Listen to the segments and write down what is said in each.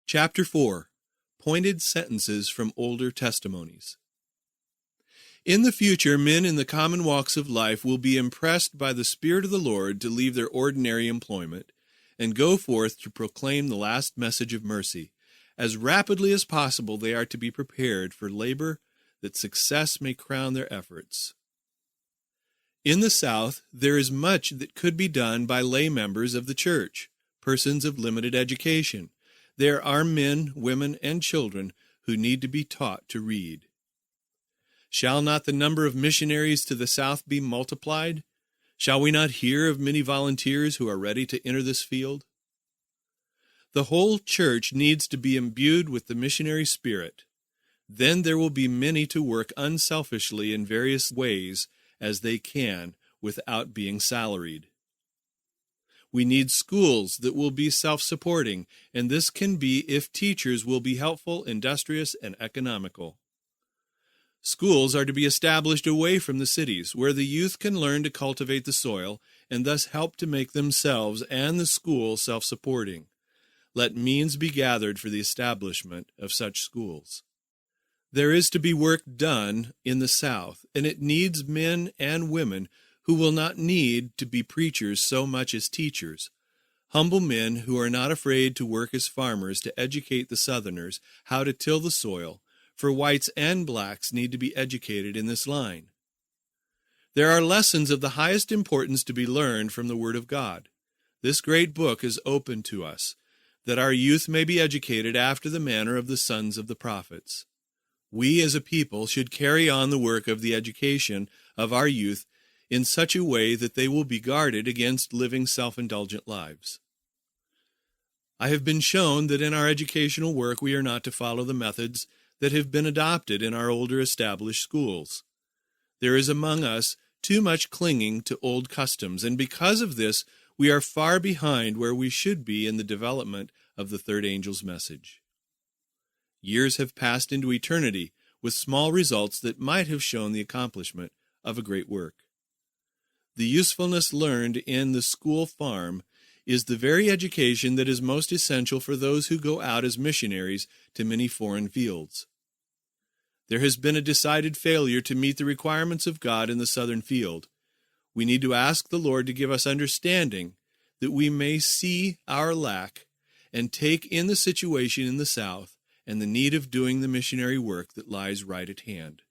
Chapter 4. Pointed Sentences from Older Testimonies. In the future, men in the common walks of life will be impressed by the Spirit of the Lord to leave their ordinary employment and go forth to proclaim the last message of mercy. As rapidly as possible, they are to be prepared for labor that success may crown their efforts. In the South, there is much that could be done by lay members of the church, persons of limited education. There are men, women, and children who need to be taught to read. Shall not the number of missionaries to the South be multiplied? Shall we not hear of many volunteers who are ready to enter this field? The whole church needs to be imbued with the missionary spirit. Then there will be many to work unselfishly in various ways as they can without being salaried. We need schools that will be self-supporting, and this can be if teachers will be helpful, industrious, and economical. Schools are to be established away from the cities, where the youth can learn to cultivate the soil and thus help to make themselves and the school self-supporting. Let means be gathered for the establishment of such schools. There is to be work done in the South, and it needs men and women who will not need to be preachers so much as teachers, humble men who are not afraid to work as farmers to educate the Southerners how to till the soil, for whites and blacks need to be educated in this line. There are lessons of the highest importance to be learned from the Word of God. This great book is open to us, that our youth may be educated after the manner of the sons of the prophets. We as a people should carry on the work of the education of our youth in such a way that they will be guarded against living self-indulgent lives. I have been shown that in our educational work we are not to follow the methods that have been adopted in our older established schools. There is among us too much clinging to old customs, and because of this, we are far behind where we should be in the development of the third angel's message. Years have passed into eternity with small results that might have shown the accomplishment of a great work. The usefulness learned in the school farm is the very education that is most essential for those who go out as missionaries to many foreign fields. There has been a decided failure to meet the requirements of God in the southern field. We need to ask the Lord to give us understanding that we may see our lack and take in the situation in the South and the need of doing the missionary work that lies right at hand.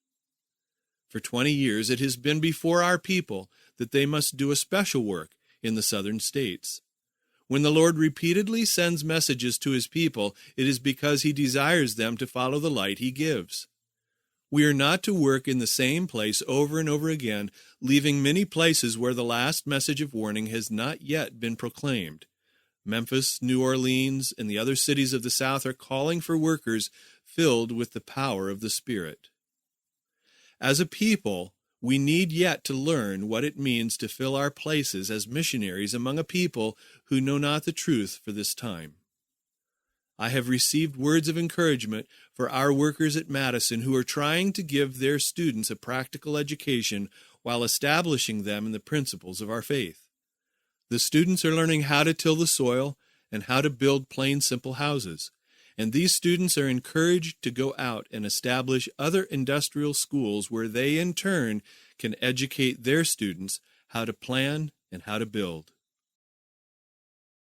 For 20 years it has been before our people that they must do a special work in the southern states. When the Lord repeatedly sends messages to his people, it is because he desires them to follow the light he gives. We are not to work in the same place over and over again, leaving many places where the last message of warning has not yet been proclaimed. Memphis, New Orleans, and the other cities of the South are calling for workers filled with the power of the Spirit. As a people, we need yet to learn what it means to fill our places as missionaries among a people who know not the truth for this time. I have received words of encouragement for our workers at Madison who are trying to give their students a practical education while establishing them in the principles of our faith. The students are learning how to till the soil and how to build plain, simple houses. And these students are encouraged to go out and establish other industrial schools where they in turn can educate their students how to plan and how to build.